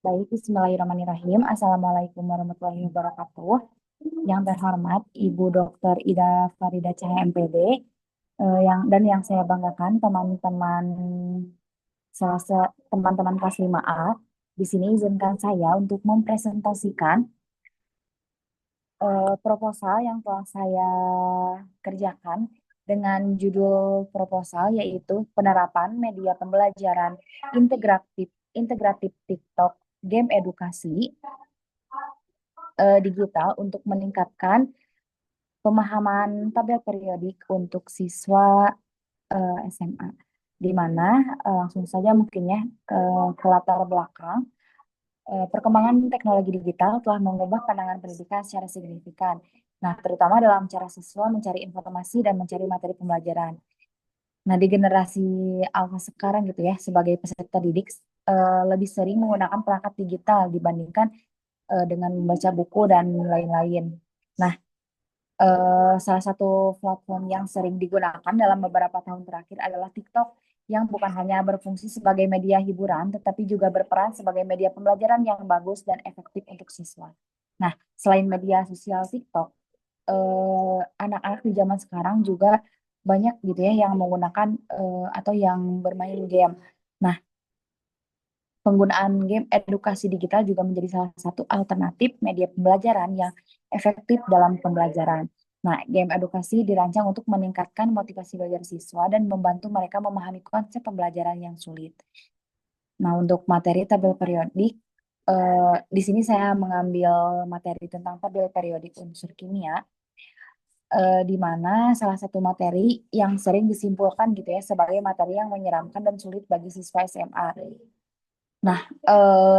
Baik, Bismillahirrahmanirrahim. Assalamualaikum warahmatullahi wabarakatuh. Yang terhormat Ibu Dr. Ida Farida Cahaya MPD, yang saya banggakan teman-teman teman-teman kelas 5A. Di sini izinkan saya untuk mempresentasikan proposal yang telah saya kerjakan dengan judul proposal yaitu penerapan media pembelajaran integratif integratif TikTok game edukasi digital untuk meningkatkan pemahaman tabel periodik untuk siswa SMA. Di mana langsung saja mungkin ya ke latar belakang. Perkembangan teknologi digital telah mengubah pandangan pendidikan secara signifikan. Nah, terutama dalam cara siswa mencari informasi dan mencari materi pembelajaran. Nah, di generasi alfa sekarang gitu ya, sebagai peserta didik lebih sering menggunakan perangkat digital dibandingkan dengan membaca buku dan lain-lain. Nah, salah satu platform yang sering digunakan dalam beberapa tahun terakhir adalah TikTok, yang bukan hanya berfungsi sebagai media hiburan, tetapi juga berperan sebagai media pembelajaran yang bagus dan efektif untuk siswa. Nah, selain media sosial TikTok, anak-anak di zaman sekarang juga banyak gitu ya yang menggunakan atau yang bermain game. Nah, penggunaan game edukasi digital juga menjadi salah satu alternatif media pembelajaran yang efektif dalam pembelajaran. Nah, game edukasi dirancang untuk meningkatkan motivasi belajar siswa dan membantu mereka memahami konsep pembelajaran yang sulit. Nah, untuk materi tabel periodik, di sini saya mengambil materi tentang tabel periodik unsur kimia, di mana salah satu materi yang sering disimpulkan gitu ya sebagai materi yang menyeramkan dan sulit bagi siswa SMA. Nah,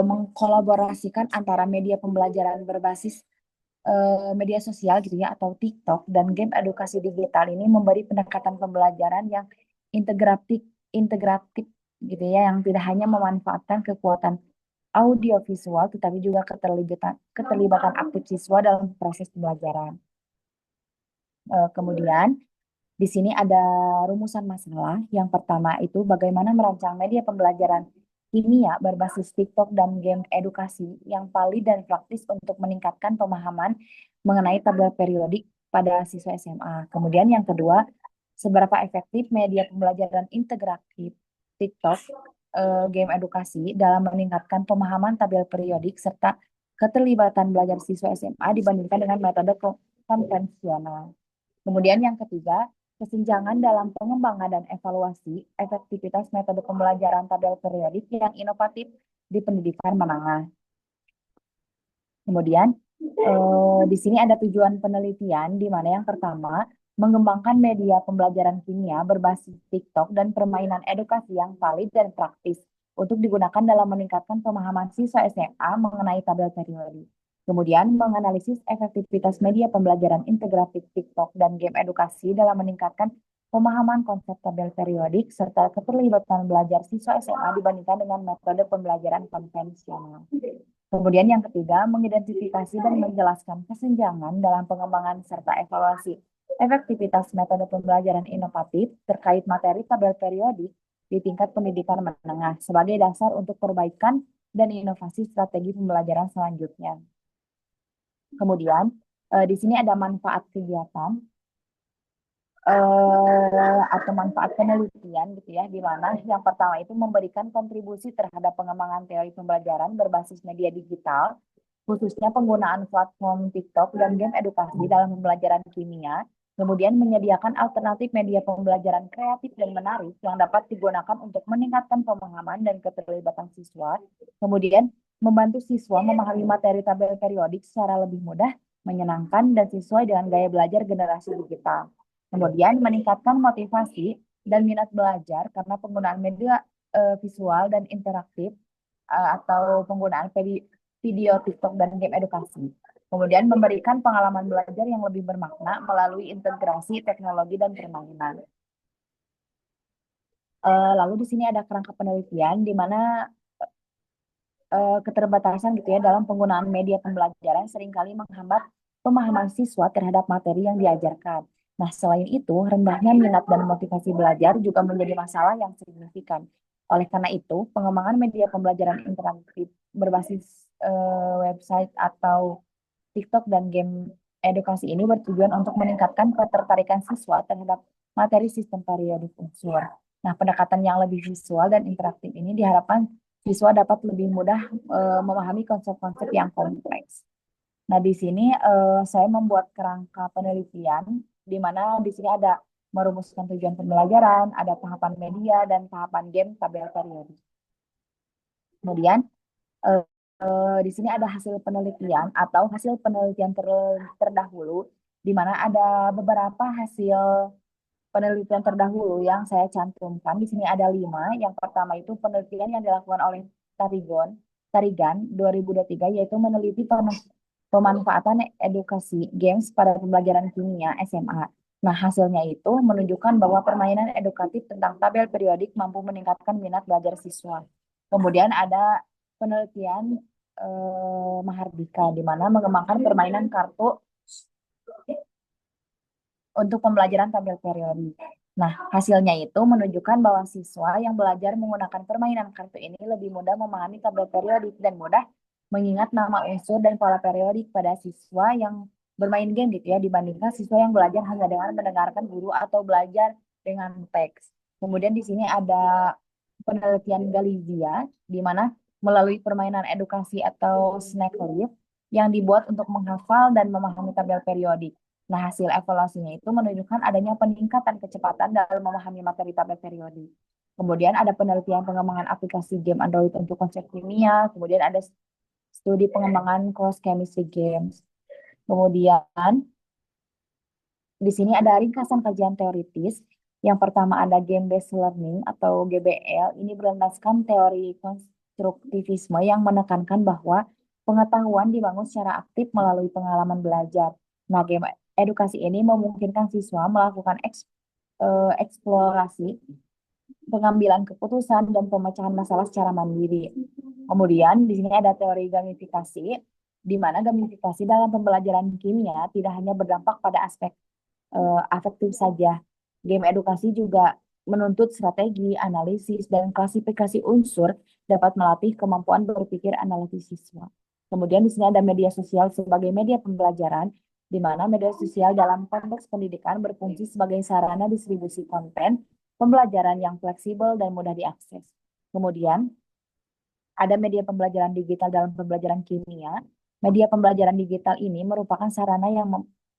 mengkolaborasikan antara media pembelajaran berbasis media sosial gitu ya atau TikTok dan game edukasi digital ini memberi pendekatan pembelajaran yang integratif integratif gitu ya yang tidak hanya memanfaatkan kekuatan audiovisual tetapi juga keterlibatan keterlibatan aktif siswa dalam proses pembelajaran. Kemudian di sini ada rumusan masalah. Yang pertama itu bagaimana merancang media pembelajaran kimia berbasis TikTok dan game edukasi yang valid dan praktis untuk meningkatkan pemahaman mengenai tabel periodik pada siswa SMA. Kemudian yang kedua, seberapa efektif media pembelajaran integratif TikTok, game edukasi dalam meningkatkan pemahaman tabel periodik serta keterlibatan belajar siswa SMA dibandingkan dengan metode konvensional. Kemudian yang ketiga, kesenjangan dalam pengembangan dan evaluasi efektivitas metode pembelajaran tabel periodik yang inovatif di pendidikan menengah. Kemudian di sini ada tujuan penelitian di mana yang pertama mengembangkan media pembelajaran kimia berbasis TikTok dan permainan edukasi yang valid dan praktis untuk digunakan dalam meningkatkan pemahaman siswa SMA mengenai tabel periodik. Kemudian menganalisis efektivitas media pembelajaran integratif TikTok dan game edukasi dalam meningkatkan pemahaman konsep tabel periodik serta keterlibatan belajar siswa SMA dibandingkan dengan metode pembelajaran konvensional. Kemudian yang ketiga, mengidentifikasi dan menjelaskan kesenjangan dalam pengembangan serta evaluasi efektivitas metode pembelajaran inovatif terkait materi tabel periodik di tingkat pendidikan menengah sebagai dasar untuk perbaikan dan inovasi strategi pembelajaran selanjutnya. Kemudian, di sini ada manfaat kegiatan atau manfaat penelitian gitu ya, di mana yang pertama itu memberikan kontribusi terhadap pengembangan teori pembelajaran berbasis media digital, khususnya penggunaan platform TikTok dan game edukasi dalam pembelajaran kimia, kemudian menyediakan alternatif media pembelajaran kreatif dan menarik yang dapat digunakan untuk meningkatkan pemahaman dan keterlibatan siswa, kemudian membantu siswa memahami materi tabel periodik secara lebih mudah, menyenangkan, dan sesuai dengan gaya belajar generasi digital. Kemudian meningkatkan motivasi dan minat belajar karena penggunaan media visual dan interaktif atau penggunaan video TikTok dan game edukasi. Kemudian memberikan pengalaman belajar yang lebih bermakna melalui integrasi teknologi dan permainan. Lalu di sini ada kerangka penelitian di mana keterbatasan gitu ya dalam penggunaan media pembelajaran seringkali menghambat pemahaman siswa terhadap materi yang diajarkan. Nah, selain itu, rendahnya minat dan motivasi belajar juga menjadi masalah yang signifikan. Oleh karena itu, pengembangan media pembelajaran interaktif berbasis website atau TikTok dan game edukasi ini bertujuan untuk meningkatkan ketertarikan siswa terhadap materi sistem periodik unsur. Nah, pendekatan yang lebih visual dan interaktif ini diharapkan siswa dapat lebih mudah memahami konsep-konsep yang kompleks. Nah, di sini saya membuat kerangka penelitian, di mana di sini ada merumuskan tujuan pembelajaran, ada tahapan media, dan tahapan game tabel periodik. Kemudian, eh, di sini ada hasil penelitian atau hasil penelitian terdahulu, di mana ada beberapa hasil penelitian terdahulu yang saya cantumkan. Di sini ada 5. Yang pertama itu penelitian yang dilakukan oleh Tarigan 2023, yaitu meneliti pemanfaatan edukasi games pada pembelajaran kimia SMA. Nah, hasilnya itu menunjukkan bahwa permainan edukatif tentang tabel periodik mampu meningkatkan minat belajar siswa. Kemudian ada penelitian Mahardika, di mana mengembangkan permainan kartu untuk pembelajaran tabel periodik. Nah, hasilnya itu menunjukkan bahwa siswa yang belajar menggunakan permainan kartu ini lebih mudah memahami tabel periodik dan mudah mengingat nama unsur dan pola periodik pada siswa yang bermain game gitu ya, dibandingkan siswa yang belajar hanya dengan mendengarkan guru atau belajar dengan teks. Kemudian di sini ada penelitian Galizia, di mana melalui permainan edukasi atau snack leaf yang dibuat untuk menghafal dan memahami tabel periodik. Nah, hasil evaluasinya itu menunjukkan adanya peningkatan kecepatan dalam memahami materi tabel periodik. Kemudian ada penelitian pengembangan aplikasi game Android untuk konsep kimia. Kemudian ada studi pengembangan cross chemistry games. Kemudian di sini ada ringkasan kajian teoritis. Yang pertama ada game based learning atau GBL. Ini berlandaskan teori konstruktivisme yang menekankan bahwa pengetahuan dibangun secara aktif melalui pengalaman belajar. Nah, game edukasi ini memungkinkan siswa melakukan eksplorasi, pengambilan keputusan, dan pemecahan masalah secara mandiri. Kemudian di sini ada teori gamifikasi, di mana gamifikasi dalam pembelajaran kimia tidak hanya berdampak pada aspek afektif saja. Game edukasi juga menuntut strategi, analisis, dan klasifikasi unsur dapat melatih kemampuan berpikir analitis siswa. Kemudian di sini ada media sosial sebagai media pembelajaran, di mana media sosial dalam konteks pendidikan berfungsi sebagai sarana distribusi konten pembelajaran yang fleksibel dan mudah diakses. Kemudian ada media pembelajaran digital dalam pembelajaran kimia. Media pembelajaran digital ini merupakan sarana yang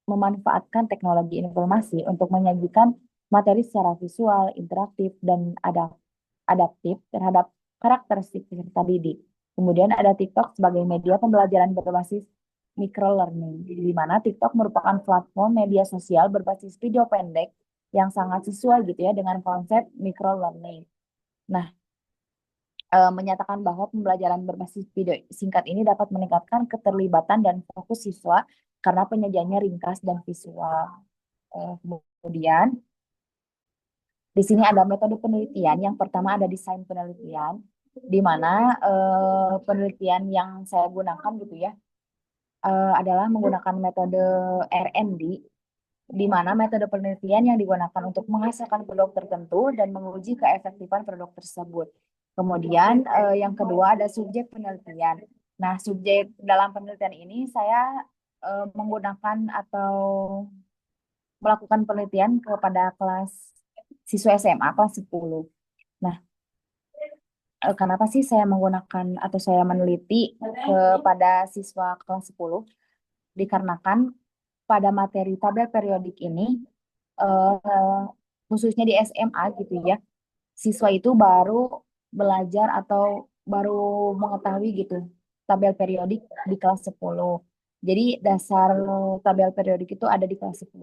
memanfaatkan teknologi informasi untuk menyajikan materi secara visual, interaktif, dan adaptif terhadap karakteristik peserta didik. Kemudian ada TikTok sebagai media pembelajaran berbasis microlearning, di mana TikTok merupakan platform media sosial berbasis video pendek yang sangat sesuai gitu ya dengan konsep microlearning. Nah, menyatakan bahwa pembelajaran berbasis video singkat ini dapat meningkatkan keterlibatan dan fokus siswa karena penyajiannya ringkas dan visual. Kemudian di sini ada metode penelitian. Yang pertama ada desain penelitian, di mana penelitian yang saya gunakan gitu ya adalah menggunakan metode R&D, di mana metode penelitian yang digunakan untuk menghasilkan produk tertentu dan menguji keefektifan produk tersebut. Kemudian yang kedua ada subjek penelitian. Nah, subjek dalam penelitian ini saya menggunakan atau melakukan penelitian kepada kelas siswa SMA kelas 10. Nah, kenapa sih saya menggunakan atau saya meneliti kepada siswa kelas 10? Dikarenakan pada materi tabel periodik ini khususnya di SMA gitu ya, siswa itu baru belajar atau baru mengetahui gitu tabel periodik di kelas 10. Jadi dasar tabel periodik itu ada di kelas 10.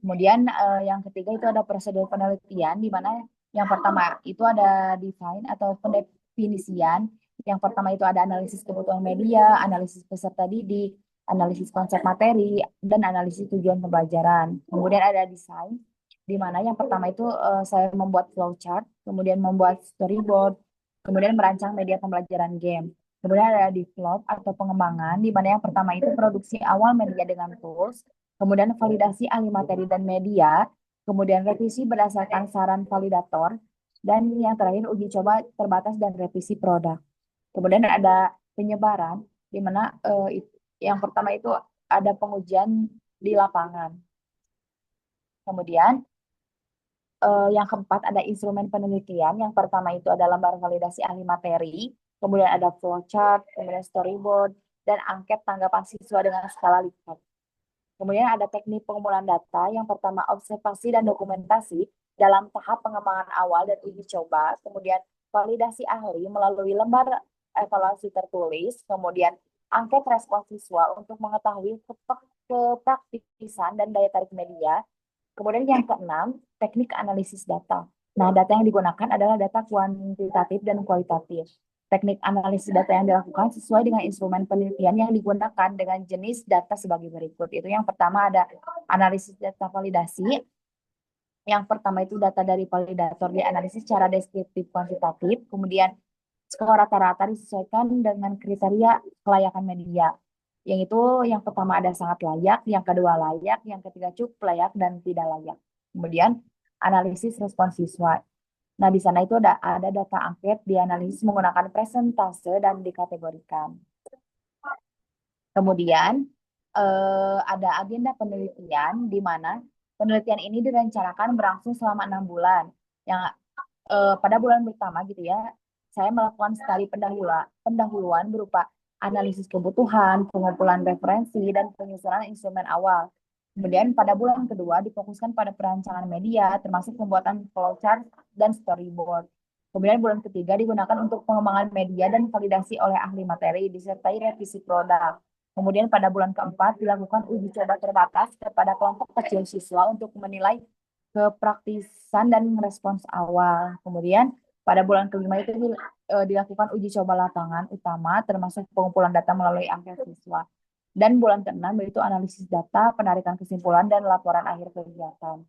Kemudian yang ketiga itu ada prosedur penelitian, di mana yang pertama itu ada desain atau pendefinisian. Yang pertama itu ada analisis kebutuhan media, analisis peserta didik, analisis konsep materi, dan analisis tujuan pembelajaran. Kemudian ada desain, di mana yang pertama itu saya membuat flowchart, kemudian membuat storyboard, kemudian merancang media pembelajaran game. Kemudian ada develop atau pengembangan, di mana yang pertama itu produksi awal media dengan tools, kemudian validasi ahli materi dan media, kemudian revisi berdasarkan saran validator, Dan yang terakhir uji coba terbatas dan revisi produk. Kemudian ada penyebaran, di mana yang pertama itu ada pengujian di lapangan. Kemudian yang keempat ada instrumen penelitian. Yang pertama itu ada lembar validasi ahli materi, kemudian ada flowchart, kemudian storyboard, dan angket tanggapan siswa dengan skala Likert. Kemudian ada teknik pengumpulan data. Yang pertama observasi dan dokumentasi dalam tahap pengembangan awal dan uji coba. Kemudian validasi ahli melalui lembar evaluasi tertulis. Kemudian angket respon siswa untuk mengetahui kepraktisan dan daya tarik media. Kemudian yang keenam, teknik analisis data. Nah, data yang digunakan adalah data kuantitatif dan kualitatif. Teknik analisis data yang dilakukan sesuai dengan instrumen penelitian yang digunakan dengan jenis data sebagai berikut. Itu yang pertama ada analisis data validasi. Yang pertama itu data dari validator dianalisis secara deskriptif kuantitatif. Kemudian skor rata-rata disesuaikan dengan kriteria kelayakan media. Yang itu yang pertama ada sangat layak, yang kedua layak, yang ketiga cukup layak, dan tidak layak. Kemudian analisis respon siswa. Nah, di sana itu ada data angket dianalisis menggunakan presentase dan dikategorikan. Kemudian ada agenda penelitian di mana penelitian ini direncanakan berlangsung selama 6 bulan. Yang pada bulan pertama gitu ya, saya melakukan sekali pendahuluan berupa analisis kebutuhan, pengumpulan referensi, dan penyusunan instrumen awal. Kemudian pada bulan kedua difokuskan pada perancangan media, termasuk pembuatan flowchart dan storyboard. Kemudian bulan ketiga digunakan untuk pengembangan media dan validasi oleh ahli materi, disertai revisi produk. Kemudian pada bulan keempat dilakukan uji coba terbatas kepada kelompok kecil siswa untuk menilai kepraktisan dan respons awal. Kemudian pada bulan kelima itu dilakukan uji coba lapangan utama termasuk pengumpulan data melalui angket siswa. Dan bulan keenam yaitu analisis data, penarikan kesimpulan, dan laporan akhir kegiatan.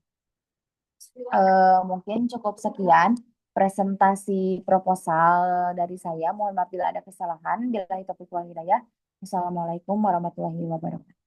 Mungkin cukup sekian presentasi proposal dari saya. Mohon maaf bila ada kesalahan. Bila itu wal hidayah. Assalamualaikum warahmatullahi wabarakatuh.